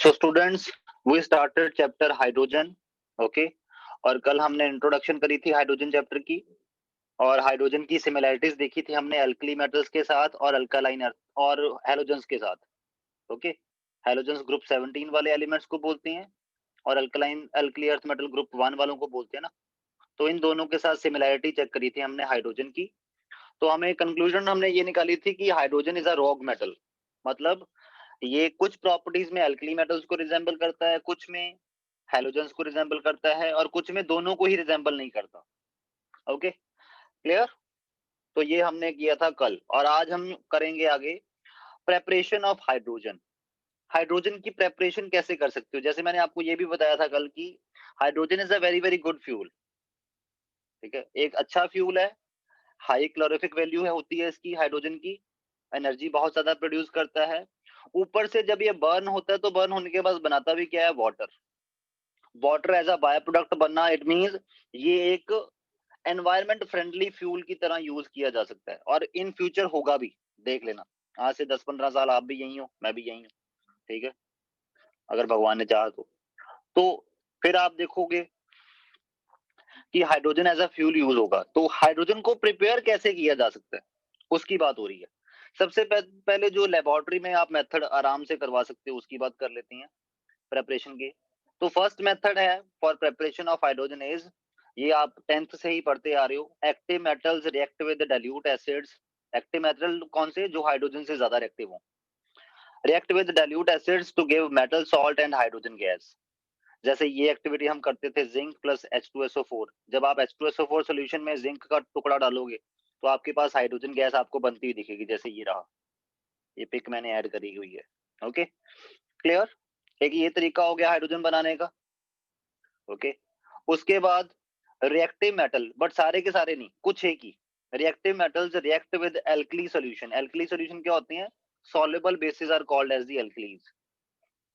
So students, we started chapter hydrogen. Okay, और कल हमने इंट्रोडक्शन करी थी हाइड्रोजन चैप्टर की, और हाइड्रोजन की सिमिलैरिटीज देखी थी हमने अल्कली मेटल्स के साथ और अल्कालाइन अर्थ और हैलोजेंस के साथ। ओके, हैलोजेंस ग्रुप 17 वाले एलिमेंट्स को बोलते हैं और alkaline alkali earth metal group 1 वालों को बोलते हैं ना। तो इन दोनों के साथ सिमिलैरिटी चेक करी थी हमने हाइड्रोजन की। तो हमें कंक्लूजन हमने ये निकाली थी कि hydrogen is a rogue metal, मतलब ये कुछ प्रॉपर्टीज में अल्कली मेटल्स को रिजेंबल करता है, कुछ में हैलोजेंस को रिजेंबल करता है और कुछ में दोनों को ही रिजेंबल नहीं करता। Okay, clear. तो ये हमने किया था कल, और आज हम करेंगे आगे प्रेपरेशन ऑफ हाइड्रोजन। हाइड्रोजन की प्रेपरेशन कैसे कर सकते हो, जैसे मैंने आपको ये भी बताया था कल की hydrogen is a very very good fuel. ठीक है, एक अच्छा फ्यूल है, हाई क्लोरिफिक वैल्यू है होती है इसकी, हाइड्रोजन की एनर्जी बहुत ज्यादा प्रोड्यूस करता है। ऊपर से जब ये बर्न होता है तो बर्न होने के बाद बनाता भी क्या है, water. Water as a by product बनना, इट मींस ये एक एनवायरमेंट फ्रेंडली फ्यूल की तरह यूज किया जा सकता है, और इन फ्यूचर होगा भी। देख लेना, आज से 10-15 साल आप भी यही हो, मैं भी यही हूँ। ठीक है, अगर भगवान ने चाहा तो फिर आप देखोगे कि hydrogen as a fuel use होगा। तो हाइड्रोजन को प्रिपेयर कैसे किया जा सकता है, उसकी बात हो रही है। सबसे पहले जो लेबोरेटरी में आप मेथड आराम से करवा सकते हो उसकी बात कर लेते हैं प्रेपरेशन की। तो फर्स्ट मेथड है for preparation of hydrogen is, ये आप 10th से ही पढ़ते आ रहे हो, active metals react with dilute acids. Active metal कौन से, जो हाइड्रोजन से ज्यादा रिएक्टिव हो। React with dilute acids to give metal salt and hydrogen gas. जैसे ये एक्टिविटी हम करते थे जिंक प्लस H2SO4। जब आप H2SO4 सोल्यूशन में जिंक का टुकड़ा डालोगे तो आपके पास हाइड्रोजन गैस आपको बनती हुई दिखेगी, जैसे ये रहा। ये पिक मैंने ऐड करी हुई है। Okay, clear. एक ये तरीका हो गया हाइड्रोजन बनाने का। ओके, उसके बाद रिएक्टिव मेटल, बट सारे के सारे नहीं, कुछ एक ही reactive metals react with alkali solution. Alkali solution क्या होती हैं, soluble bases are called as the alkalis.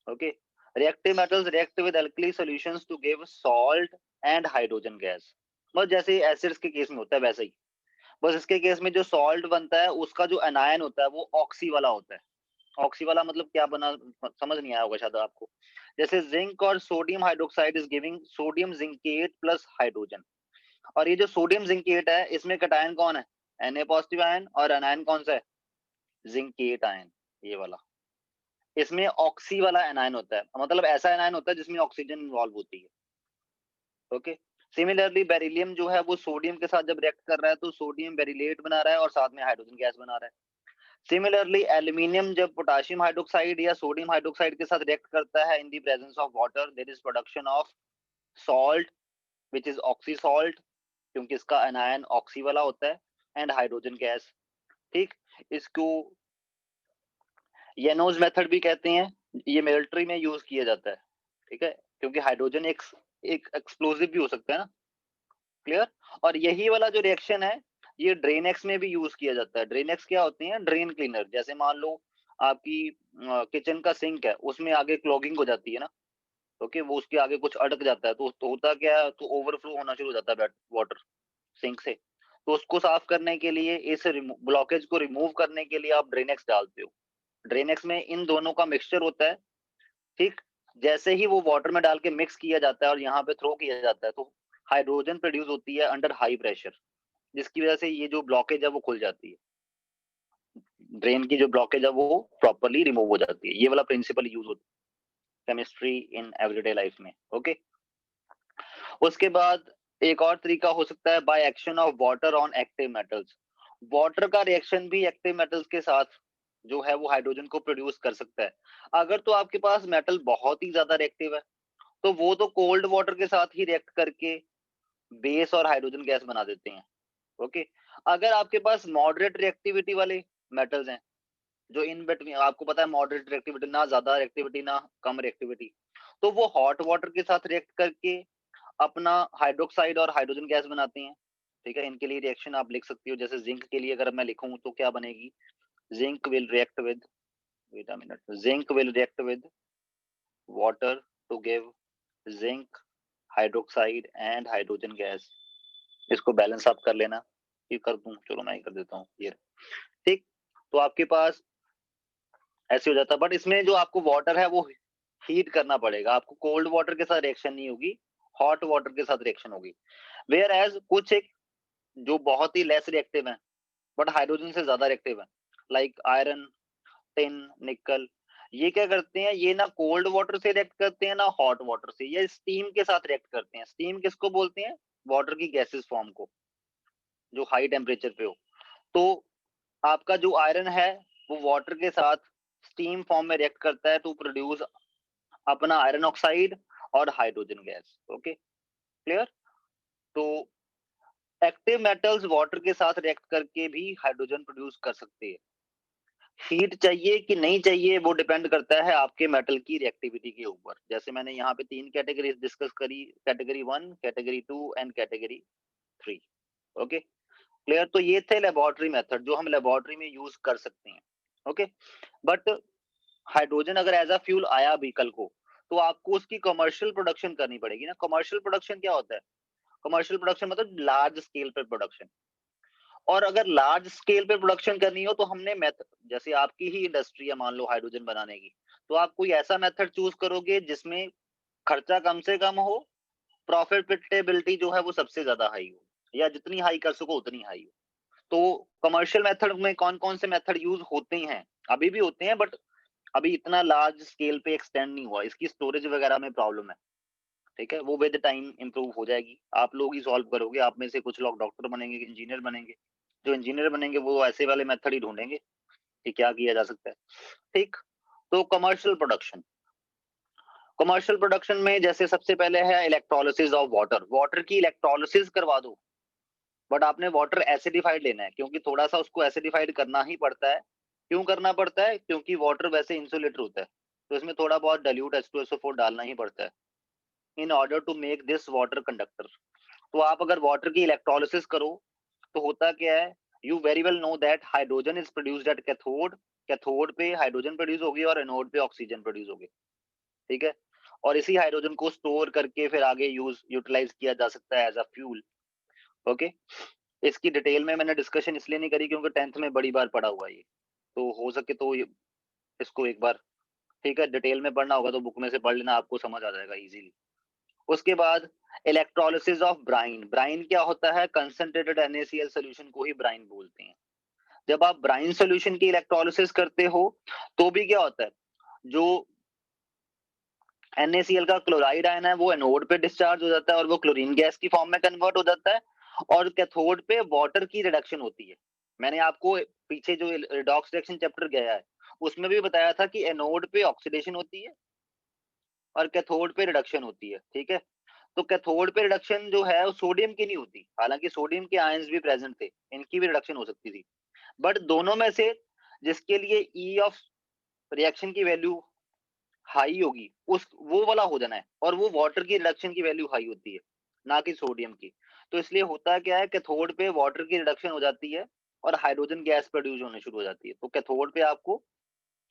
Okay, reactive metals react with alkali solutions to give salt and hydrogen gas। बस जैसे एसिड्स के केस में होता है वैसे ही, बस इसके केस में जो सॉल्ट बनता है उसका जो एनायन होता है वो ऑक्सी वाला होता है। ऑक्सी वाला मतलब क्या बना, समझ नहीं आया होगा शायद आपको। जैसे जिंक और sodium hydroxide is giving sodium zincate plus hydrogen. और ये जो सोडियम जिंकेट है इसमें कटायन कौन है, Na पॉजिटिव आयन, और एनायन कौन सा है, जिंकेट आयन, ये वाला। इसमें ऑक्सी वाला एनायन होता है, मतलब ऐसा एनायन होता है जिसमें ऑक्सीजन इन्वॉल्व होती है। ओके, सिमिलरली बेरिलियम जो है वो सोडियम के साथ जब रिएक्ट कर रहा है तो सोडियम बेरिलेट बना रहा है और साथ में हाइड्रोजन गैस बना रहा है। सिमिलरली एल्यूमिनियम जब पोटेशियम हाइड्रोक्साइड या सोडियम हाइड्रोक्साइड के साथ रिएक्ट करता है in the presence of water, there is production of salt which is oxy salt, क्योंकि इसका एनायन ऑक्सी वाला होता है, एंड हाइड्रोजन गैस। ठीक, इसको येनोज मेथड भी कहते हैं, ये मिलिट्री में यूज किया जाता है। ठीक है, क्योंकि हाइड्रोजन एक एक्सप्लोसिव भी हो सकता है ना, क्लियर। और यही वाला जो रिएक्शन है ये ड्रेनेक्स में भी यूज किया जाता है। ड्रेनेक्स क्या होती है, ड्रेन क्लीनर। जैसे मान लो आपकी किचन का सिंक है, उसमें आगे क्लॉगिंग हो जाती है ना, ओके, वो उसके आगे कुछ अटक जाता है तो होता क्या है, तो ओवरफ्लो होना शुरू हो जाता है वाटर सिंक से। तो उसको साफ करने के लिए, इस ब्लॉकेज को रिमूव करने के लिए आप ड्रेनेक्स डालते हो। ड्रेनेक्स में इन दोनों का मिक्सचर होता है। ठीक, जैसे ही वो वाटर में डाल के मिक्स किया जाता है और यहाँ पे थ्रो किया जाता है तो हाइड्रोजन प्रोड्यूस होती है अंडर हाई प्रेशर, जिसकी वजह से ये जो ब्लॉकेज है वो खुल जाती है। ड्रेन की जो ब्लॉकेज है वो प्रॉपरली रिमूव हो जाती है। ये वाला प्रिंसिपल यूज होता है केमिस्ट्री इन एवरीडे लाइफ में। ओके, उसके बाद एक और तरीका हो सकता है by action of water on active metals. Water का रिएक्शन भी एक्टिव मेटल्स के साथ जो है वो हाइड्रोजन को प्रोड्यूस कर सकता है। अगर तो आपके पास मेटल बहुत ही ज्यादा रिएक्टिव है तो वो तो कोल्ड वाटर के साथ ही रिएक्ट करके बेस और हाइड्रोजन गैस बना देते हैं। ओके, अगर आपके पास मॉडरेट रिएक्टिविटी वाले मेटल्स हैं, जो इन बिटवीन, आपको पता है मॉडरेट रिएक्टिविटी, ना ज्यादा रिएक्टिविटी ना कम रिएक्टिविटी, तो वो हॉट वाटर के साथ रिएक्ट करके अपना हाइड्रोक्साइड और हाइड्रोजन गैस बनाते हैं। ठीक है, इनके लिए रिएक्शन आप लिख सकती हो। जैसे जिंक के लिए अगर मैं लिखूं तो क्या बनेगी, zinc will react with, wait a minute, zinc will react with water to give zinc hydroxide and hydrogen gas. इसको बैलेंस आप कर लेना, ये कर दूं, चलो मैं ही कर देता हूँ ये। ठीक, तो आपके पास ऐसे हो जाता है, बट इसमें जो आपको वाटर है वो हीट करना पड़ेगा आपको, कोल्ड वाटर के साथ रिएक्शन नहीं होगी, हॉट वाटर के साथ रिएक्शन होगी। वेयर एज कुछ एक जो बहुत ही लेस रिएक्टिव है बट हाइड्रोजन से ज्यादा रिएक्टिव है, लाइक आयरन, टिन, निकल, ये क्या करते हैं, ये ना कोल्ड वाटर से रिएक्ट करते हैं ना हॉट वाटर से, ये स्टीम के साथ रिएक्ट करते हैं। स्टीम किसको बोलते हैं? वाटर की गैसेस फॉर्म को, जो हाई टेम्परेचर पे हो। तो आपका जो आयरन है वो वाटर के साथ स्टीम फॉर्म में रिएक्ट करता है टू प्रोड्यूस अपना आयरन ऑक्साइड और हाइड्रोजन गैस। Okay, clear? तो एक्टिव मेटल्स वाटर के साथ रिएक्ट करके भी हाइड्रोजन प्रोड्यूस कर सकते हैं। हीट चाहिए कि नहीं चाहिए वो डिपेंड करता है आपके मेटल की रिएक्टिविटी के ऊपर। जैसे मैंने यहाँ पे 3 कैटेगरीज डिस्कस करी, category 1, category 2 and category 3। Okay, clear? तो ये थे लेबोरेटरी मेथड जो हम लेबोरेटरी में यूज कर सकते हैं। ओके, बट हाइड्रोजन अगर एज अ फ्यूल आया भी कल को, तो आपको उसकी कमर्शियल प्रोडक्शन करनी पड़ेगी ना। कमर्शियल प्रोडक्शन क्या होता है? कमर्शियल प्रोडक्शन मतलब लार्ज स्केल पे प्रोडक्शन। और अगर लार्ज स्केल पे प्रोडक्शन करनी हो तो हमने मेथड, जैसे आपकी ही इंडस्ट्री है मान लो हाइड्रोजन बनाने की, तो आप कोई ऐसा मेथड चूज करोगे जिसमें खर्चा कम से कम हो, प्रॉफिटेबिलिटी जो है वो सबसे ज्यादा हाई हो, या जितनी हाई कर सको उतनी हाई हो। तो कमर्शियल मेथड में कौन कौन से मेथड यूज होते हैं? अभी भी होते हैं बट अभी इतना लार्ज स्केल पे एक्सटेंड नहीं हुआ, इसकी स्टोरेज वगैरह में प्रॉब्लम है। ठीक है, वो विद टाइम इंप्रूव हो जाएगी, आप लोग ही सॉल्व करोगे। आप में से कुछ लोग डॉक्टर बनेंगे, इंजीनियर बनेंगे। जो इंजीनियर बनेंगे वो ऐसे वाले मेथड ही ढूंढेंगे कि क्या किया जा सकता है। ठीक, तो कमर्शियल प्रोडक्शन, कमर्शियल प्रोडक्शन में जैसे सबसे पहले है इलेक्ट्रोलिसिस ऑफ वाटर। वाटर की इलेक्ट्रोलिसिस करवा दो, बट आपने वाटर एसिडिफाइड लेना है, क्योंकि थोड़ा सा उसको एसिडिफाइड करना ही पड़ता है। क्यों करना पड़ता है? क्योंकि वाटर वैसे इंसुलेटर होता है, तो इसमें थोड़ा बहुत डाइल्यूट H2SO4 डालना ही पड़ता है in order to make this water conductor. तो आप अगर वाटर की इलेक्ट्रोलिसिस करो तो होता क्या है, you very well know that hydrogen is produced at cathode. Cathode पे हाइड्रोजन प्रोड्यूस होगी और एनोड पे ऑक्सीजन प्रोड्यूस होगी। ठीक है, और इसी हाइड्रोजन को स्टोर करके फिर आगे यूटिलाइज किया जा सकता है एज अ फ्यूल। ओके, इसकी डिटेल में मैंने डिस्कशन इसलिए नहीं करी क्योंकि 10th में बड़ी बार पढ़ा हुआ है ये, तो हो सके तो इसको एक बार, ठीक है, डिटेल में पढ़ना होगा तो बुक में से पढ़ लेना, आपको समझ आ जाएगा इजीली। उसके बाद इलेक्ट्रोलिसिस ऑफ ब्राइन। ब्राइन क्या होता है? कंसंट्रेटेड NaCl सॉल्यूशन को ही ब्राइन बोलते हैं। जब आप ब्राइन सॉल्यूशन की इलेक्ट्रोलिसिस करते हो तो भी क्या होता है, जो NaCl का क्लोराइड आयन है वो एनोड पे डिस्चार्ज हो जाता है और वो क्लोरीन गैस की फॉर्म में कन्वर्ट हो जाता है, और कैथोड पे वाटर की रिडक्शन होती है। मैंने आपको पीछे जो रिडॉक्स रिएक्शन चैप्टर गया है उसमें भी बताया था कि एनोड पे ऑक्सीडेशन होती है और कैथोड पे रिडक्शन होती है। ठीक है, तो कैथोड पे रिडक्शन जो है वो सोडियम की नहीं होती, हालांकि सोडियम के आयंस भी प्रेजेंट थे, इनकी भी रिडक्शन हो सकती थी, बट दोनों में से जिसके लिए ई ऑफ रिएक्शन की वैल्यू हाई होगी उस वो वाला हो जाना है, और वो वाटर की रिडक्शन की वैल्यू हाई होती है, ना कि सोडियम की। तो इसलिए होता क्या है, कैथोड पे वाटर की रिडक्शन हो जाती है और हाइड्रोजन गैस प्रोड्यूस होने शुरू हो जाती है। तो कैथोड पे आपको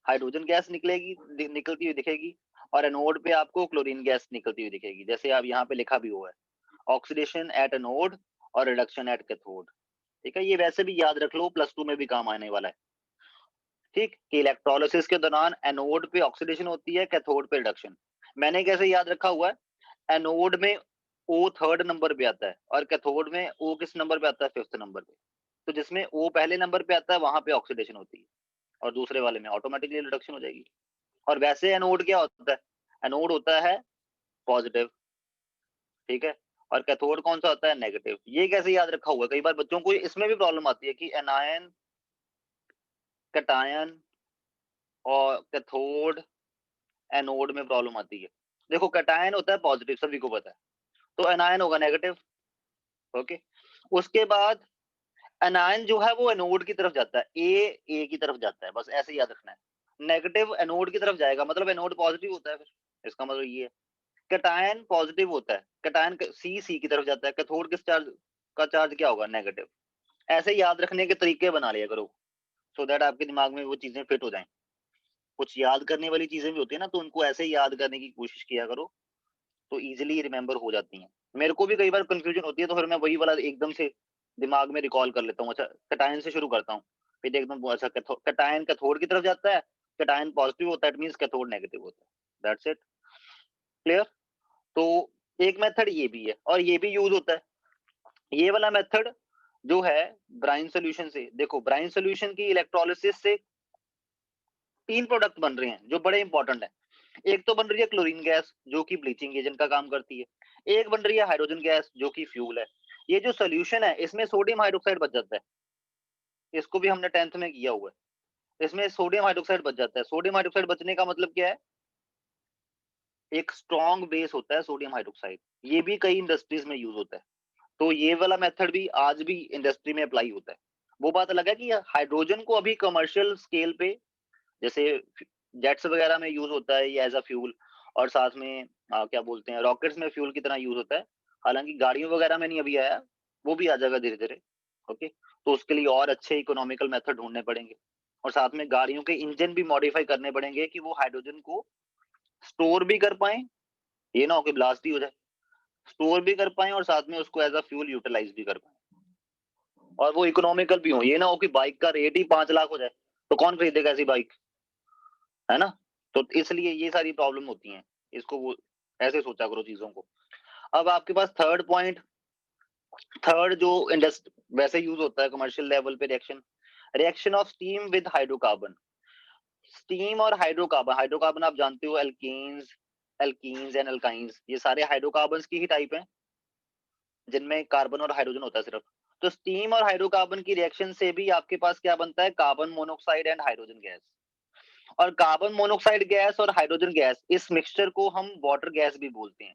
हाइड्रोजन गैस निकलती हुई दिखेगी, और एनोड पे आपको क्लोरीन गैस निकलती हुई दिखेगी, जैसे आप यहाँ पे लिखा भी हुआ है, ऑक्सीडेशन एट एनोड और रिडक्शन एट कैथोड। ठीक है, ये वैसे भी याद रख लो, प्लस 2 में भी काम आने वाला है। ठीक, कि इलेक्ट्रोलिसिस के दौरान एनोड पे ऑक्सीडेशन होती है, कैथोड पे रिडक्शन। मैंने कैसे याद रखा हुआ है, एनोड में O थर्ड नंबर पे आता है और कैथोड में O किस नंबर पे आता है? 5th नंबर पे। तो जिसमें O पहले नंबर पे आता है वहां पे ऑक्सीडेशन होती है, और दूसरे वाले में ऑटोमेटिकली रिडक्शन हो जाएगी। और वैसे एनोड क्या होता है? एनोड होता है पॉजिटिव, ठीक है, और कैथोड कौन सा होता है? नेगेटिव। ये कैसे याद रखा हुआ है? कई बार बच्चों को इसमें भी प्रॉब्लम आती है कि एनायन, कैटायन और कैथोड, एनोड में प्रॉब्लम आती है। देखो, कैटायन होता है पॉजिटिव, सभी को पता है, तो एनायन होगा नेगेटिव। ओके, उसके बाद एनायन जो है वो एनोड की तरफ जाता है, ए की तरफ जाता है, बस ऐसे याद रखना है। नेगेटिव एनोड की तरफ जाएगा, मतलब एनोड पॉजिटिव होता है, फिर इसका मतलब ये है। कैटायन पॉजिटिव होता है, कैटायन सी की तरफ जाता है, कैथोड किस चार्ज का चार्ज क्या होगा? नेगेटिव। ऐसे याद रखने के तरीके बना लिया करो, सो दैट आपके दिमाग में वो चीजें फिट हो जाएं। कुछ याद करने वाली चीजें भी होती है ना, तो उनको ऐसे ही याद करने की कोशिश किया करो, तो इजीली रिमेंबर हो जाती हैं। मेरे को भी कई बार कंफ्यूजन होती है, तो फिर मैं वही वाला एकदम से दिमाग में रिकॉल कर लेता हूँ। अच्छा, कैटायन से शुरू करता हूँ, फिर एकदम अच्छा कैटायन कैथोड की तरफ जाता है, कैटायन पॉजिटिव होता है, इट मींस कैथोड नेगेटिव होता है, दैट्स इट। क्लियर? तो एक मेथड ये भी है और ये भी यूज होता है। ये वाला मेथड जो है ब्राइन सोल्यूशन से, देखो ब्राइन सोल्यूशन की इलेक्ट्रोलिसिस से 3 प्रोडक्ट बन रहे हैं जो बड़े इंपॉर्टेंट है। एक तो बन रही है क्लोरीन गैस जो कि ब्लीचिंग एजेंट का काम करती है। एक बन रही है हाइड्रोजन गैस जो कि फ्यूल है। ये जो सोल्यूशन है इसमें सोडियम हाइड्रोक्साइड बच जाता है। इसको भी हमने 10th में किया हुआ है। इसमें सोडियम हाइड्रोक्साइड बच जाता है। सोडियम हाइड्रोक्साइड बचने का मतलब क्या है? एक स्ट्रॉन्ग बेस होता है सोडियम हाइड्रोक्साइड। ये भी कई इंडस्ट्रीज में यूज होता है। तो ये वाला मेथड भी आज भी इंडस्ट्री में अप्लाई होता है। वो बात अलग है कि हाइड्रोजन को अभी कमर्शियल स्केल पे जैसे जेट्स वगैरह में यूज होता है ये एज अ फ्यूल, और साथ में क्या बोलते हैं रॉकेट्स में फ्यूल की तरह यूज होता है। हालांकि गाड़ियों वगैरह में नहीं अभी आया, वो भी आ जाएगा धीरे धीरे। ओके, तो उसके लिए और अच्छे इकोनॉमिकल मेथड ढूंढने पड़ेंगे, और साथ में गाड़ियों के इंजन भी मॉडिफाई करने पड़ेंगे कि वो हाइड्रोजन को स्टोर भी कर पाए, ये ना हो कि ब्लास्ट ही हो जाए। स्टोर भी कर पाए और साथ में उसको एज अ फ्यूल यूटिलाइज भी कर पाए, और वो इकोनॉमिकल भी हो। ये ना हो कि बाइक का रेट ही 5 लाख हो जाए, तो कौन खरीदेगा ऐसी बाइक, है ना? तो इसलिए ये सारी प्रॉब्लम होती हैं। इसको वो ऐसे सोचा करो चीजों को। अब आपके पास थर्ड पॉइंट, थर्ड जो इंडस्ट्री वैसे यूज होता है कमर्शियल लेवल पे, reaction, reaction of steam with hydrocarbon. Steam और हाइड्रोकार्बन, हाइड्रोकार्बन आप जानते हो एल्कीन्स, एल्कीन्स एंड अल्काइंस, ये सारे हाइड्रोकार्बन्स की ही टाइप हैं जिनमें कार्बन और हाइड्रोजन होता है सिर्फ। तो स्टीम और हाइड्रोकार्बन की रिएक्शन से भी आपके पास क्या बनता है? Carbon monoxide and hydrogen gas. और कार्बन मोनोऑक्साइड गैस और हाइड्रोजन गैस, इस मिक्सचर को हम वाटर गैस भी बोलते हैं।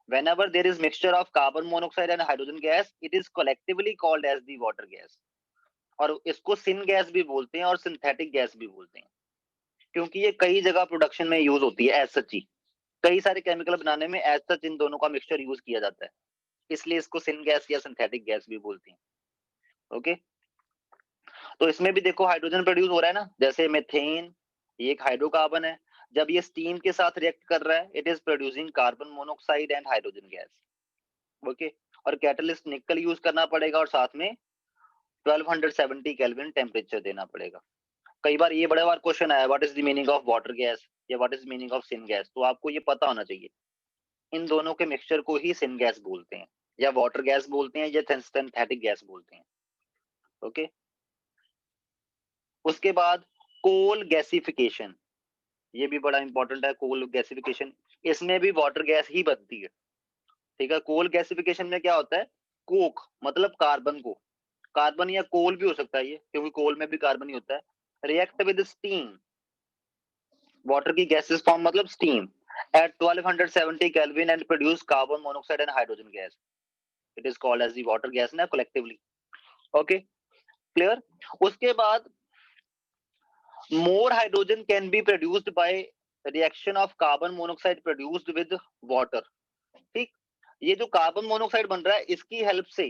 whenever there is mixture of carbon monoxide and hydrogen gas, it is collectively called as the water gas। और इसको सिन गैस भी बोलते हैं और सिंथेटिक गैस भी बोलते हैं, क्योंकि ये कई जगह प्रोडक्शन में यूज होती है एज सच ही। कई सारे केमिकल बनाने में एज सच इन दोनों का मिक्सचर यूज किया जाता है, इसलिए इसको सिन गैस या सिंथेटिक गैस भी बोलते हैं। ओके, तो इसमें भी देखो हाइड्रोजन प्रोड्यूस हो रहा है ना, जैसे मेथेन, ये एक हाइड्रोकार्बन है। जब ये स्टीम के साथ रिएक्ट कर रहा है, it is producing carbon monoxide and hydrogen gas. Okay, और कैटलिस्ट निकल यूज करना पड़ेगा, और साथ में 1270 केल्विन टेम्परेचर देना पड़ेगा। कई बार ये बड़े बार क्वेश्चन आया, what is the meaning of water gas या what is meaning of syngas, तो आपको ये पता होना चाहिए। इन दोनों के मिक्सचर को ही सिन गैस बोलते हैं, या वाटर गैस बोलते हैं, या सिंथेटिक गैस बोलते हैं। ओके, उसके बाद कोल गैसिफिकेशन, ये भी बड़ा इंपॉर्टेंट है। कोल गैसिफिकेशन, इसमें भी वाटर गैस ही बनती है। ठीक है, कोल गैसिफिकेशन में क्या होता है? कोक मतलब कार्बन को, कार्बन या कोल भी हो सकता है ये, क्योंकि कोल में भी कार्बन ही होता है, रिएक्ट विद स्टीम, वाटर की गैसेस फॉर्म मतलब steam, at 1270 Kelvin and produce carbon monoxide and hydrogen gas. It is called as the water gas ना collectively. Okay, clear? उसके बाद more hydrogen can be produced by reaction of carbon monoxide produced with water. ठीक, ये जो carbon monoxide बन रहा है इसकी हेल्प से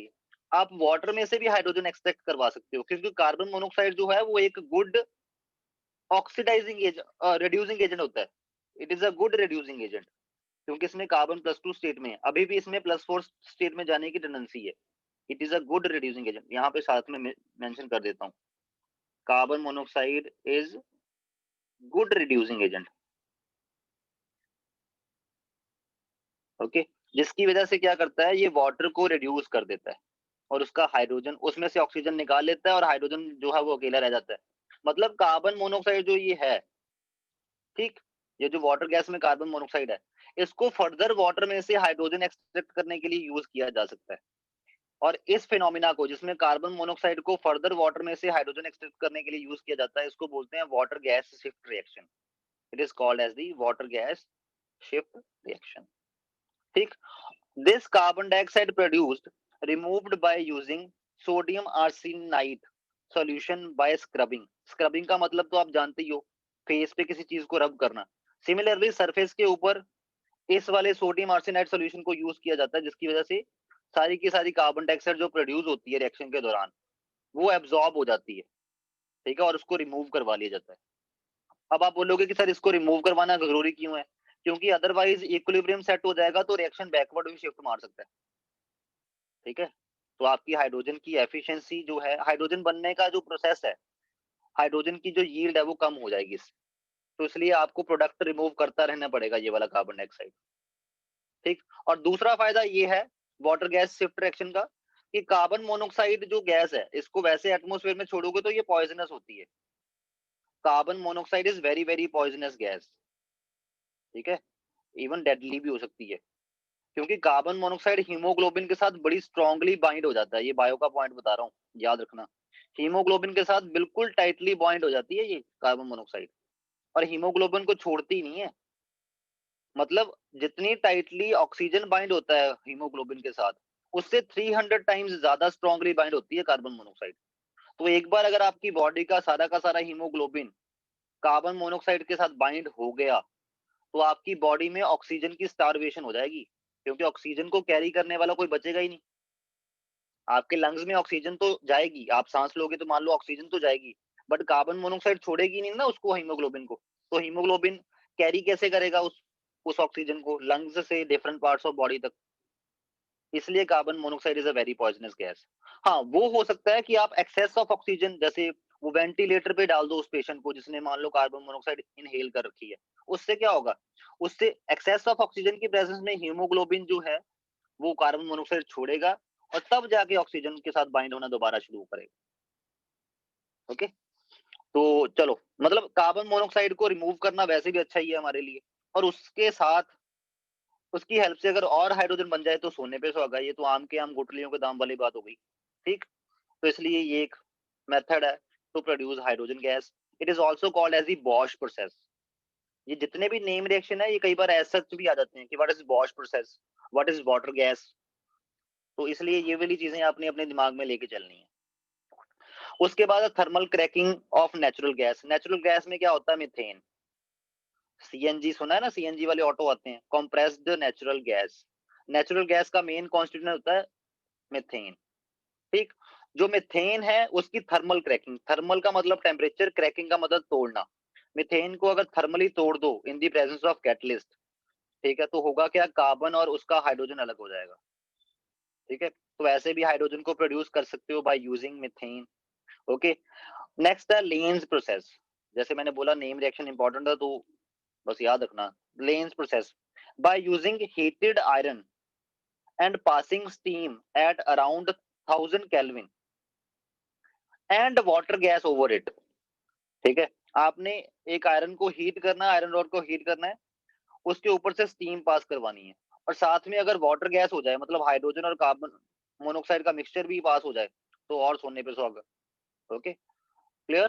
आप वाटर में से भी हाइड्रोजन एक्सट्रैक्ट करवा सकते हो, क्योंकि कार्बन मोनोऑक्साइड जो है वो एक good oxidising agent, reducing agent होता है। It is a good reducing agent, क्योंकि इसमें कार्बन +2 स्टेट में है, अभी भी इसमें +4 स्टेट में जाने की टेंडेंसी है। It is a good reducing agent, यहाँ पे साथ में मेंशन कर देता हूँ, carbon monoxide is good reducing agent. Okay, जिसकी वजह से क्या करता है, ये वाटर को रिड्यूस कर देता है, और उसका हाइड्रोजन उसमें से ऑक्सीजन निकाल लेता है, और हाइड्रोजन जो है वो अकेला रह जाता है। मतलब कार्बन मोनोऑक्साइड जो ये है, ठीक, ये जो वाटर गैस में कार्बन मोनोऑक्साइड है, इसको फर्दर वाटर में से हाइड्रोजन एक्सट्रैक्ट करने के लिए यूज किया जा सकता है। और इस फिनोमिना को, जिसमें कार्बन मोनोऑक्साइड को फर्दर वाटर में से हाइड्रोजन एक्सट्रैक्ट करने के लिए यूज किया जाता है, इसको बोलते हैं water gas shift reaction. It is called as the water gas shift reaction. ठीक, this carbon dioxide produced removed by using sodium arsenide solution by scrubbing. Scrubbing का मतलब तो आप जानते ही हो, फेस पे किसी चीज को रब करना। सिमिलरली सरफेस के ऊपर इस वाले सोडियम आर्सेनाइड सॉल्यूशन को यूज किया जाता है, जिसकी वजह से सारी की सारी कार्बन डाइऑक्साइड जो प्रोड्यूस होती है रिएक्शन के दौरान, वो एब्जॉर्ब हो जाती है। ठीक है, और उसको रिमूव करवा लिया जाता है। अब आप बोलोगे कि सर इसको रिमूव करवाना जरूरी क्यों है? क्योंकि अदरवाइज इक्विलिब्रियम सेट हो जाएगा तो रिएक्शन बैकवर्ड भी शिफ्ट मार सकता है। ठीक है, तो आपकी हाइड्रोजन की एफिशिएंसी जो है, हाइड्रोजन बनने का जो प्रोसेस है, हाइड्रोजन की जो यील्ड है वो कम हो जाएगी इससे। तो इसलिए आपको प्रोडक्ट रिमूव करता रहना पड़ेगा ये वाला कार्बन डाइऑक्साइड। ठीक, और दूसरा फायदा ये है वाटर गैस शिफ्ट रिएक्शन का कि कार्बन मोनोऑक्साइड जो गैस है इसको वैसे एटमॉस्फेयर में छोड़ोगे तो ये पॉइजनस होती है। Carbon monoxide is very very poisonous gas, ठीक है, इवन डेडली भी हो सकती है, क्योंकि कार्बन मोनोऑक्साइड हीमोग्लोबिन के साथ बड़ी स्ट्रांगली बाइंड हो जाता है। ये बायो का पॉइंट बता रहा हूँ, याद रखना। हीमोग्लोबिन के साथ बिल्कुल टाइटली बाइंड हो जाती है ये कार्बन मोनोऑक्साइड, और हीमोग्लोबिन को छोड़ती ही नहीं है। मतलब जितनी टाइटली ऑक्सीजन बाइंड होता है हीमोग्लोबिन के साथ, उससे 300 टाइम्स ज्यादा स्ट्रांगली बाइंड होती है कार्बन मोनोऑक्साइड। तो एक बार अगर आपकी बॉडी का सारा हीमोग्लोबिन कार्बन मोनोऑक्साइड के साथ बाइंड हो गया, तो आपकी बॉडी में ऑक्सीजन की स्टारवेशन हो जाएगी, क्योंकि ऑक्सीजन को कैरी करने वाला कोई बचेगा ही नहीं। आपके लंग्स में ऑक्सीजन तो जाएगी, आप सांस लोगे तो मान लो ऑक्सीजन तो जाएगी, बट कार्बन मोनोऑक्साइड छोड़ेगी नहीं ना उसको, हीमोग्लोबिन को। तो हीमोग्लोबिन कैरी कैसे करेगा उस ऑक्सीजन को लंग्स से डिफरेंट पार्ट्स ऑफ बॉडी तक। इसलिए carbon monoxide is a very poisonous gas. हाँ, वो हो सकता है कि आप एक्सेस ऑफ ऑक्सीजन, जैसे वो वेंटिलेटर पे डाल दो उस पेशेंट को जिसने मान लो कार्बन मोनोऑक्साइड इनहेल कर रखी है, उससे क्या होगा, उससे एक्सेस ऑफ ऑक्सीजन की प्रेजेंस में हीमोग्लोबिन जो है वो कार्बन मोनोऑक्साइड छोड़ेगा, और तब जाके ऑक्सीजन के साथ बाइंड होना दोबारा शुरू करेगा। ओके, तो चलो, मतलब कार्बन मोनोऑक्साइड को रिमूव करना वैसे भी अच्छा ही है हमारे लिए, और उसके साथ उसकी हेल्प से अगर और हाइड्रोजन बन जाए तो सोने पे सुहागा। ये तो आम के आम गुठलियों के दाम वाली बात हो गई। ठीक, तो इसलिए ये एक मेथड है to produce hydrogen gas. It is also called as the Bosch process. ये जितने भी नेम रिएक्शन है ये कई बार एज सच भी आ जाते हैं कि what is Bosch process, what is water gas. तो इसलिए ये वाली चीजें आपने अपने दिमाग में लेके चलनी है। उसके बाद thermal cracking of natural gas. Natural gas में क्या होता है, मीथेन। सीएनजी सुना है ना, सीएनजी वाले ऑटो आते हैं, compressed natural gas. Natural gas का मेन कॉन्स्टिट्यूएंट होता है मीथेन। ठीक, जो मीथेन है उसकी थर्मल क्रैकिंग, थर्मल का मतलब टेम्परेचर, क्रैकिंग का मतलब तोड़ना। मीथेन को अगर थर्मली तोड़ दो इन दी प्रेजेंस ऑफ कैटलिस्ट, ठीक है, तो होगा क्या, कार्बन और उसका हाइड्रोजन अलग हो जाएगा। ठीक है, तो ऐसे भी हाइड्रोजन को प्रोड्यूस कर सकते हो by using methane. Okay, next है लेन्स प्रोसेस। जैसे मैंने बोला नेम रिएक्शन इंपॉर्टेंट है, तो बस याद रखना lens process. By using heated iron and passing steam at around 1000 kelvin and water gas over it. ठीक है, आपने एक आयरन को हीट करना है, आयरन रॉड को हीट करना है, उसके ऊपर से स्टीम पास करवानी है, और साथ में अगर वाटर गैस हो जाए, मतलब हाइड्रोजन और कार्बन मोनोऑक्साइड का मिक्सचर भी पास हो जाए, तो और सोने पे सुहागा। Okay, clear.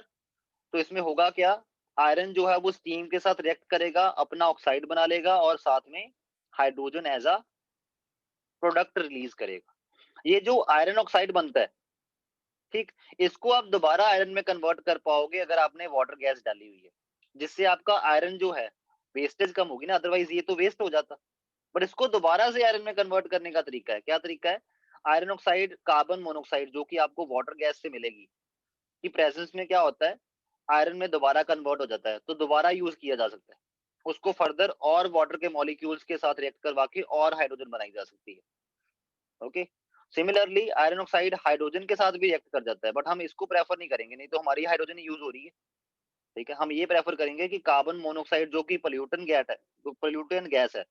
तो इसमें होगा क्या, आयरन जो है वो स्टीम के साथ रिएक्ट करेगा, अपना ऑक्साइड बना लेगा, और साथ में hydrogen as a product release करेगा। ये जो आयरन ऑक्साइड बनता है, ठीक, इसको आप दोबारा आयरन में कन्वर्ट कर पाओगे अगर आपने वाटर गैस डाली हुई है, जिससे आपका आयरन जो है वेस्टेज कम होगी ना, अदरवाइज ये तो वेस्ट हो जाता। बट इसको दोबारा से आयरन में कन्वर्ट करने का तरीका है, क्या तरीका है, आयरन ऑक्साइड कार्बन मोनोऑक्साइड जो कि आपको वाटर गैस से मिलेगी की प्रेजेंस में क्या होता है, आयरन में दोबारा कन्वर्ट हो जाता है, तो दोबारा यूज किया जा सकता है उसको फर्दर, और वाटर के मॉलिक्यूल्स के साथ रिएक्ट करवा के और हाइड्रोजन बनाई जा सकती है। Okay, similarly iron oxide hydrogen के साथ भी रिएक्ट कर जाता है, बट हम इसको प्रेफर नहीं करेंगे, नहीं तो हमारी हाइड्रोजन यूज हो रही है। ठीक है, हम ये प्रेफर करेंगे कि कार्बन मोनोऑक्साइड जो कि पोल्यूटेंट गैस है, जो पोल्यूटेंट गैस है,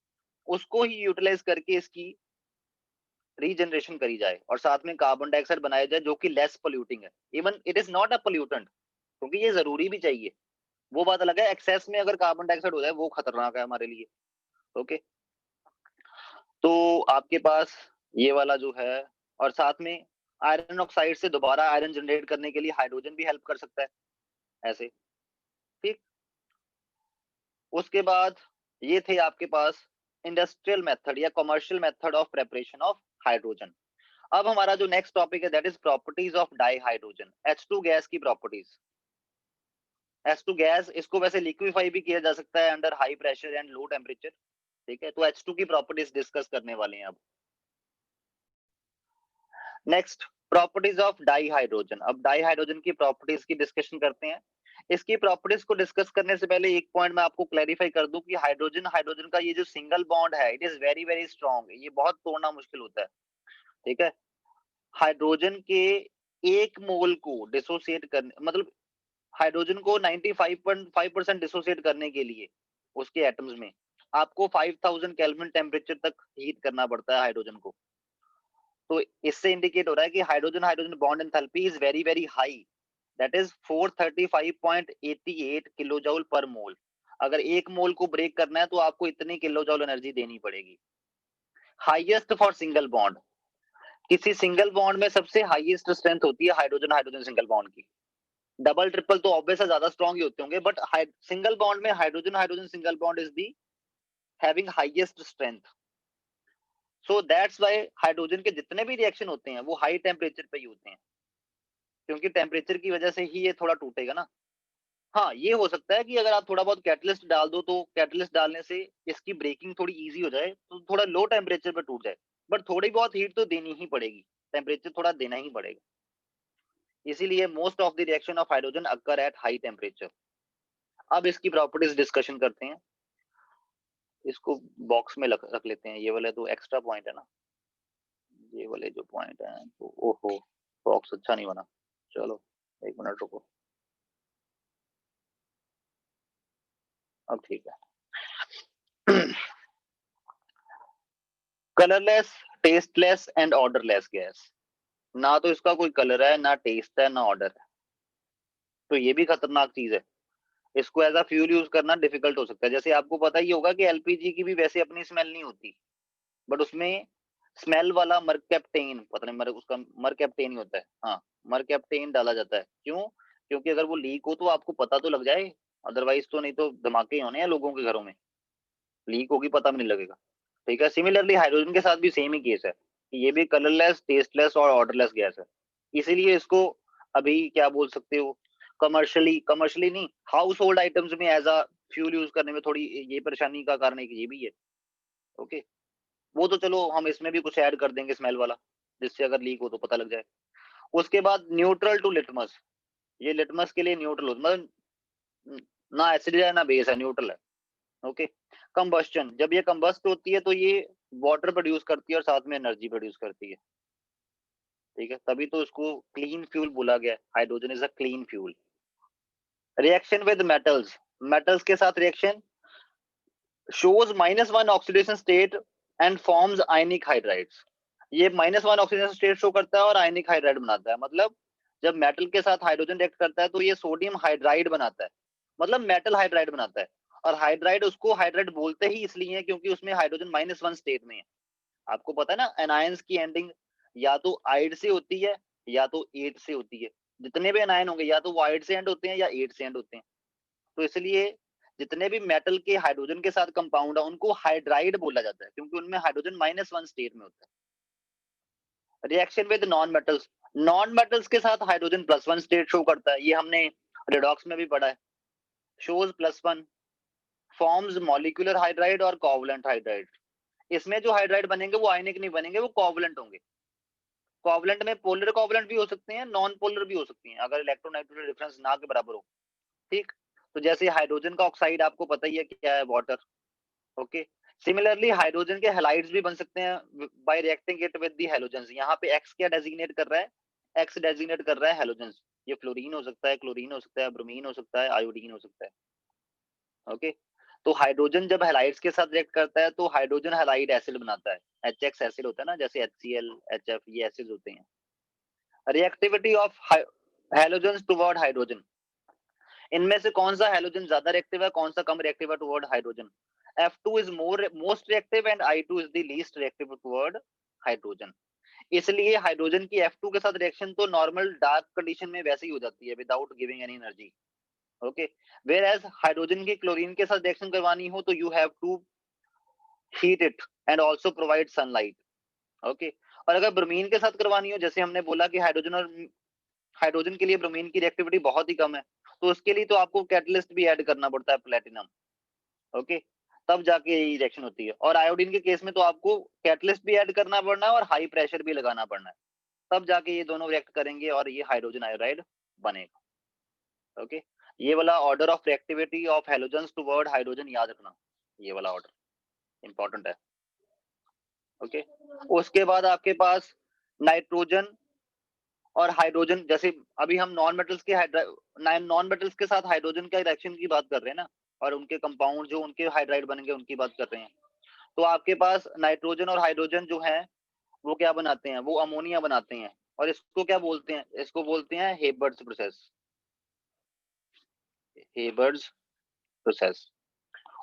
उसको ही यूटिलाइज करके इसकी रीजनरेशन करी जाए, और साथ में कार्बन डाइऑक्साइड बनाया जाए जो कि लेस पोल्यूटिंग है। Even it is not a pollutant, क्योंकि ये जरूरी भी चाहिए, वो बात अलग है। एक्सेस में अगर कार्बन डाइऑक्साइड हो जाए वो खतरनाक है हमारे लिए। ओके, तो आपके पास ये वाला जो है, और साथ में आयरन ऑक्साइड से दोबारा आयरन जनरेट करने के लिए हाइड्रोजन भी हेल्प कर सकता है ऐसे। ठीक, उसके बाद ये थे आपके पास इंडस्ट्रियल मेथड या commercial method of preparation of hydrogen. अब हमारा जो नेक्स्ट टॉपिक है that is properties of di hydrogen, H2 gas की प्रॉपर्टीज। H2 गैस, इसको वैसे लिक्विफाई भी किया जा सकता है under high pressure and low temperature. ठीक है, तो H2 की प्रॉपर्टीज डिस्कस करने वाले हैं अब। Next, properties of di hydrogen. अब डाई हाइड्रोजन की प्रॉपर्टीज की डिस्कशन करते हैं। इसकी प्रॉपर्टीज को डिस्कस करने से पहले एक पॉइंट मैं आपको क्लैरिफाई कर दूं कि हाइड्रोजन हाइड्रोजन का ये जो सिंगल बॉन्ड है, it is very very strong, ये बहुत तोड़ना मुश्किल होता है। ठीक है, हाइड्रोजन के एक मोल को डिसोसिएट करने, मतलब हाइड्रोजन को 95.5% डिसोसिएट करने के लिए उसके एटम्स में आपको 5000 केल्विन टेम्परेचर तक हीट करना पड़ता है हाइड्रोजन को। तो इससे इंडिकेट हो रहा है कि hydrogen hydrogen bond enthalpy is very very high, that is 435.88 kilojoule पर मोल। अगर एक मोल को ब्रेक करना है तो आपको इतनी किलोजूल एनर्जी देनी पड़ेगी। हाईएस्ट फॉर सिंगल बॉन्ड, किसी सिंगल बॉन्ड में सबसे हाईएस्ट स्ट्रेंथ होती है हाइड्रोजन हाइड्रोजन सिंगल बॉन्ड की। डबल ट्रिपल तो ऑब्वियस है ज्यादा स्ट्रांग ही होते होंगे, बट सिंगल बॉन्ड में hydrogen hydrogen single bond is the having highest strength. So that's why hydrogen के जितने भी रिएक्शन होते हैं वो हाई टेम्परेचर पे ही होते हैं, क्योंकि टेम्परेचर की वजह से ही ये थोड़ा टूटेगा ना। हाँ, ये हो सकता है कि अगर आप थोड़ा बहुत कैटलिस्ट डाल दो तो कैटलिस्ट डालने से इसकी ब्रेकिंग थोड़ी इजी हो जाए, तो थोड़ा लो टेम्परेचर पे टूट जाए, बट थोड़ी बहुत हीट तो देनी ही पड़ेगी, टेम्परेचर थोड़ा देना ही पड़ेगा। इसीलिए most of the reaction of hydrogen occur at high temperature. अब इसकी प्रॉपर्टीज डिस्कशन करते हैं। इसको बॉक्स में रख लेते हैं, ये वाले तो एक्स्ट्रा पॉइंट है ना, ये वाले जो पॉइंट है तो ओहो बॉक्स अच्छा नहीं बना। चलो एक मिनट रुको, अब ठीक है। Colourless, tasteless and odourless gas. ना तो इसका कोई कलर है, ना टेस्ट है, ना ऑर्डर है, तो ये भी खतरनाक चीज है। इसको एज अ फ्यूल यूज करना डिफिकल्ट हो सकता है। जैसे आपको पता ही होगा कि एलपीजी की भी वैसे अपनी स्मेल नहीं होती, बट उसमें स्मेल वाला मरकैप्टेन, पता नहीं उसका मरकैप्टेन ही होता है, हाँ मरकैप्टेन डाला जाता है। क्यों? क्योंकि अगर वो लीक हो तो आपको पता तो लग जाए, अदरवाइज तो नहीं तो धमाके ही होने हैं लोगों के घरों में, लीक होगी पता भी नहीं लगेगा। ठीक है, सिमिलरली हाइड्रोजन के साथ भी सेम ही केस है, ये भी कलरलेस, टेस्टलेस और ऑर्डरलेस गैस है। इसीलिए इसको अभी क्या बोल सकते हो, कमर्शियली नहीं, हाउस होल्ड आइटम्स में एज अ फ्यूल यूज करने में थोड़ी ये परेशानी का कारण एक ये भी है। ओके, वो तो चलो हम इसमें भी कुछ ऐड कर देंगे स्मेल वाला, जिससे अगर लीक हो तो पता लग जाए। उसके बाद न्यूट्रल टू लिटमस, ये लिटमस के लिए न्यूट्रल हो, मतलब ना एसिड है ना बेस है, न्यूट्रल है। ओके, कंबस्टन, जब ये कंबस्ट होती है तो ये वाटर प्रोड्यूस करती है और साथ में एनर्जी प्रोड्यूस करती है। ठीक है, तभी तो इसको क्लीन फ्यूल बोला गया, hydrogen is a clean fuel. Reaction with metals, metals के साथ reaction shows -1 oxidation state and forms ionic hydrides. ये -1 ऑक्सीडेशन स्टेट शो करता है और आयनिक हाइड्राइड बनाता है। मतलब जब मेटल के साथ हाइड्रोजन रिएक्ट करता है तो ये सोडियम हाइड्राइड बनाता है, मतलब मेटल हाइड्राइड बनाता है। और हाइड्राइड, उसको हाइड्राइड बोलते ही इसलिए है क्योंकि उसमें हाइड्रोजन -1 स्टेट में है। आपको पता है ना, एनायंस की एंडिंग या तो आइड से होती है या तो एट से होती है। जितने भी एनायन होंगे या तो वो आइड से एंड होते हैं या एट से एंड होते हैं। तो इसलिए जितने भी मेटल के हाइड्रोजन के साथ कंपाउंड है उनको हाइड्राइड बोला जाता है, क्योंकि उनमें हाइड्रोजन -1 स्टेट में होता है। Reaction with non metals, non metals के साथ हाइड्रोजन +1 स्टेट शो करता है, ये हमने रिडॉक्स में भी पढ़ा है। शोज +1, फॉर्म्स मॉलिक्यूलर हाइड्राइड और कोवलेंट हाइड्राइड। इसमें जो हाइड्राइड बनेंगे वो आयनिक नहीं बनेंगे, वो कोवलेंट होंगे। कोवलेंट में पोलर कोवलेंट भी हो सकते हैं, नॉन पोलर भी हो सकती हैं, अगर इलेक्ट्रोनाइट्रोजन डिफरेंस ना के बराबर हो। ठीक, तो जैसे हाइड्रोजन का ऑक्साइड आपको पता ही है क्या है, वाटर। ओके, सिमिलरली हाइड्रोजन के हैलाइड्स भी बन सकते हैं bye reacting it with the halogens. यहाँ पे एक्स क्या डेजिग्नेट कर रहा है, एक्स डेजिग्नेट कर रहा है हैलोजेंस। ये फ्लोरीन हो सकता है, क्लोरीन हो सकता है, ब्रोमीन हो सकता है, आयोडीन हो सकता है। ओके, तो हाइड्रोजन जब हैलाइड्स के साथ रिएक्ट करता है तो हाइड्रोजन हैलाइड एसिड बनाता है, HX एसिड होता है ना, जैसे HCl, HF, ये एसिड होते हैं। Reactivity of halogens toward hydrogen, इनमें से कौन सा हैलोजन ज्यादा रिएक्टिव है, कौन सा कम रिएक्टिव है toward hydrogen? F2 is most reactive and I2 is the least reactive toward hydrogen. इसलिए हाइड्रोजन की F2 के साथ रिएक्शन तो नॉर्मल डार्क कंडीशन में वैसे ही हो जाती है without giving any energy. Okay, whereas hydrogen की क्लोरीन के साथ रिएक्शन करवानी हो तो you have to heat it and also provide sunlight. Okay, और अगर ब्रोमीन के साथ करवानी हो, जैसे हमने बोला कि हाइड्रोजन के लिए ब्रोमीन की रिएक्टिविटी बहुत ही कम है, तो उसके लिए तो आपको कैटलिस्ट भी ऐड करना पड़ता है, प्लेटिनम। ओके, तब जाके ये रिएक्शन होती है। और आयोडीन के केस में तो आपको कैटलिस्ट भी ऐड करना पड़ना है और हाई प्रेशर भी लगाना पड़ना है, तब जाके ये दोनों रिएक्ट करेंगे और ये हाइड्रोजन आयोडाइड बनेगा। ओके, ये वाला order of reactivity of halogens toward hydrogen याद रखना, ये वाला ऑर्डर इंपॉर्टेंट है। ओके, उसके बाद आपके पास नाइट्रोजन और हाइड्रोजन, जैसे अभी हम नॉन मेटल्स के साथ हाइड्रोजन के रिएक्शन की बात कर रहे हैं ना, और उनके कंपाउंड जो उनके हाइड्राइड बनेंगे उनकी बात कर रहे हैं। तो आपके पास नाइट्रोजन और हाइड्रोजन जो है वो क्या बनाते हैं, वो अमोनिया बनाते हैं, और इसको क्या बोलते हैं, इसको बोलते हैं हेबर्ट्स प्रोसेस। हेबर्ट्स प्रोसेस।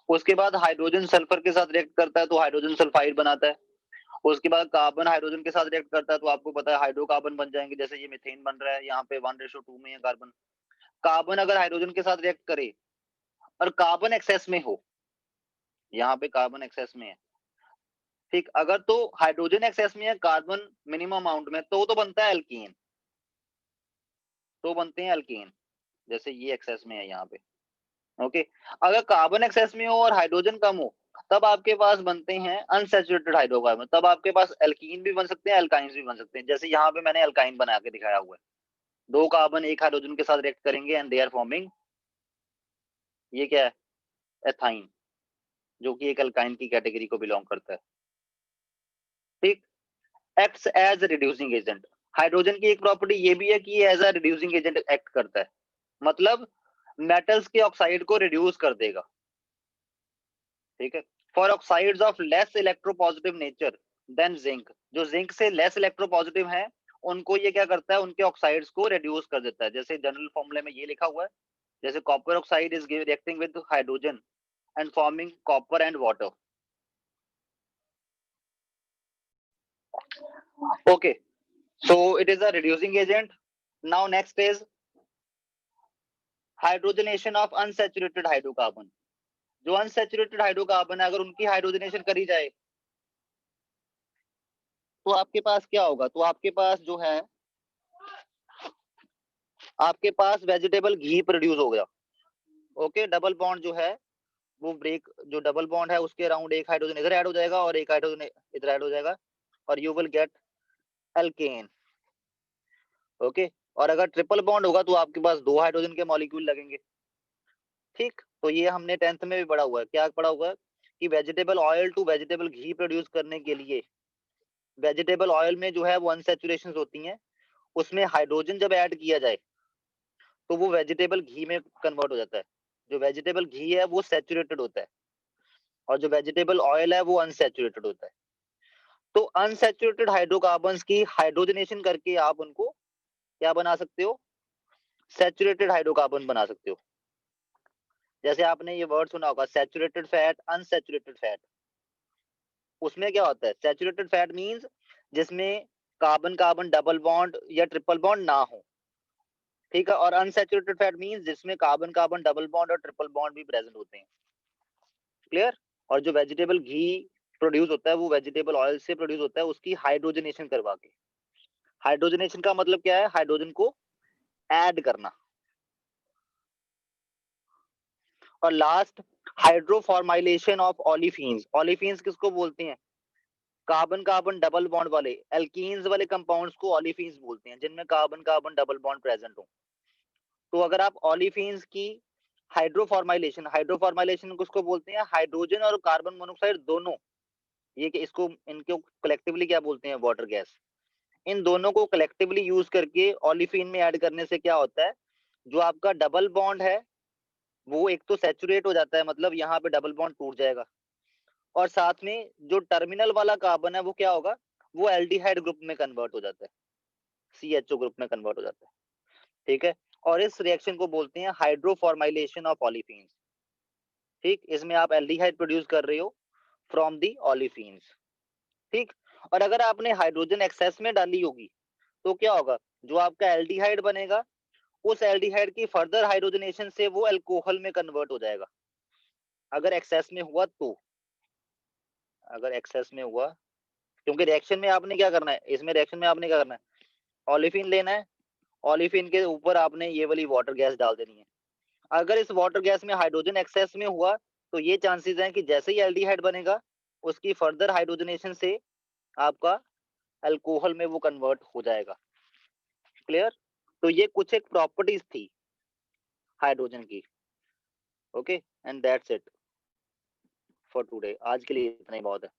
उसके बाद हाइड्रोजन सल्फर के साथ रिएक्ट करता है तो हाइड्रोजन सल्फाइड बनाता है। उसके बाद कार्बन हाइड्रोजन के साथ रिएक्ट करता है तो आपको पता है हाइड्रोकार्बन बन जाएंगे, जैसे ये मीथेन बन रहा है, यहाँ पे 1:2 में है कार्बन। कार्बन अगर हाइड्रोजन के साथ रिएक्ट करे और कार्बन एक्सेस में हो, यहाँ पे कार्बन एक्सेस में है, ठीक, अगर तो हाइड्रोजन एक्सेस में है, कार्बन मिनिमम अमाउंट में, तो बनता है एल्कीन, तो बनते हैं एल्कीन, जैसे ये एक्सेस में है यहाँ पे। ओके, अगर कार्बन एक्सेस में हो और हाइड्रोजन कम हो, तब आपके पास बनते हैं अनसैचुरेटेड हाइड्रोकार्बन, तब आपके पास एल्कीन भी बन सकते हैं, एल्काइंस भी बन सकते हैं। जैसे यहाँ पे मैंने एल्काइन बना के दिखाया हुआ है, 2 कार्बन एक हाइड्रोजन के साथ रिएक्ट करेंगे एंड दे आर फॉर्मिंग, ये क्या है, एथाइन, जो कि एक एल्काइन की कैटेगरी को बिलोंग करता है। ठीक, acts as reducing agent. Hydrogen की एक प्रॉपर्टी ये भी है कि ये as a reducing agent act करता है, मतलब मेटल्स के ऑक्साइड को रिड्यूस कर देगा। ठीक है, for oxides of less electropositive nature than zinc, जो जिंक से लेस इलेक्ट्रोपॉजिटिव है उनको ये क्या करता है, उनके ऑक्साइड्स को रिड्यूस कर देता है। जैसे जनरल फॉर्मूले में ये लिखा हुआ है, जैसे copper oxide is reacting with hydrogen and forming copper and water. Okay, so it is a reducing agent. Now next is hydrogenation of unsaturated hydrocarbon. जो unsaturated हाइड्रोकार्बन है, अगर उनकी हाइड्रोजनेशन करी जाए तो आपके पास क्या होगा, तो आपके पास जो है, आपके पास वेजिटेबल घी प्रोड्यूस हो गया। ओके, डबल बॉन्ड जो है वो ब्रेक, जो डबल बॉन्ड है उसके अराउंड एक हाइड्रोजन इधर ऐड हो जाएगा और एक हाइड्रोजन इधर ऐड हो जाएगा, और you will get alkane. Okay, और अगर ट्रिपल बॉन्ड होगा तो आपके पास 2 हाइड्रोजन के मॉलिक्यूल लगेंगे। ठीक, तो ये हमने 10th में भी पढ़ा हुआ है, क्या पढ़ा हुआ है कि वेजिटेबल ऑयल टू वेजिटेबल घी प्रोड्यूस करने के लिए वेजिटेबल ऑयल में जो है वो अनसैचुरेशंस होती हैं, उसमें हाइड्रोजन जब ऐड किया जाए तो वो वेजिटेबल घी में कन्वर्ट हो जाता है। जो वेजिटेबल घी है वो सैचुरेटेड होता है और जो वेजिटेबल ऑयल है वो अनसैचुरेटेड होता है। तो अनसैचुरेटेड हाइड्रोकार्बन्स की हाइड्रोजनेशन करके आप उनको क्या बना सकते हो, सैचुरेटेड हाइड्रोकार्बन बना सकते हो। जैसे आपने ये वर्ड सुना होगा सैचुरेटेड फैट, अनसैचुरेटेड फैट। उसमें क्या होता है, सैचुरेटेड फैट मींस जिसमें कार्बन कार्बन डबल बॉन्ड या ट्रिपल बॉन्ड ना हो। ठीक है, और अनसैचुरेटेड फैट मींस जिसमें कार्बन कार्बन डबल बॉन्ड और ट्रिपल बॉन्ड भी प्रेजेंट होते हैं। क्लियर। और जो वेजिटेबल घी प्रोड्यूस होता है वो वेजिटेबल ऑयल से प्रोड्यूस होता है, उसकी हाइड्रोजनेशन करवा के। हाइड्रोजनेशन का मतलब क्या है, हाइड्रोजन को ऐड करना। और last, hydroformylation of olefins. Olefins किसको बोलते हैं, कार्बन कार्बन डबल बॉन्ड वाले एल्कीन्स वाले कंपाउंड्स को ओलिफिन्स बोलते हैं, जिनमें carbon carbon double bond present हो। तो अगर आप ओलिफिन्स की हाइड्रोफॉर्माइलेशन, हाइड्रोफॉर्माइलेशन किसको बोलते हैं, हाइड्रोजन और कार्बन मोनोऑक्साइड दोनों, ये कि इसको इनको कलेक्टिवली क्या बोलते हैं, वाटर गैस। इन दोनों को कलेक्टिवली यूज करके ओलिफिन में ऐड करने से क्या होता है, जो आपका डबल बॉन्ड है वो एक तो सैचुरेट हो जाता है, मतलब यहाँ पे डबल बॉन्ड टूट जाएगा, और साथ में जो टर्मिनल वाला कार्बन है वो क्या होगा, वो एल्डिहाइड ग्रुप में कन्वर्ट हो जाता है, CHO ग्रुप में कन्वर्ट हो जाता है। ठीक है, और इस रिएक्शन को बोलते हैं हाइड्रोफॉर्माइलेशन ऑफ ओलिफिन्स। ठीक, इसमें आप एल्डिहाइड प्रोड्यूस कर रहे हो फ्रॉम दी ओलिफिन्स। ठीक, और अगर आपने हाइड्रोजन एक्सेस में डाली होगी तो क्या होगा, जो आपका एल्डिहाइड बनेगा उस एल्डिहाइड की फर्दर हाइड्रोजनेशन से वो अल्कोहल में कन्वर्ट हो जाएगा, अगर एक्सेस में हुआ तो। अगर एक्सेस में हुआ, क्योंकि रिएक्शन में आपने क्या करना है, इसमें रिएक्शन में आपने क्या करना है, ओलिफिन लेना है, ओलिफिन के ऊपर आपने ये वाली वाटर गैस डाल देनी है। अगर इस वाटर गैस में हाइड्रोजन एक्सेस में हुआ तो ये चांसेस हैं कि जैसे ही एल्डिहाइड बनेगा उसकी फर्दर हाइड्रोजनेशन से आपका अल्कोहल में वो कन्वर्ट हो जाएगा। क्लियर। तो ये कुछ एक प्रॉपर्टीज थी हाइड्रोजन की। Okay, and that's it for today. आज के लिए इतना ही बहुत है।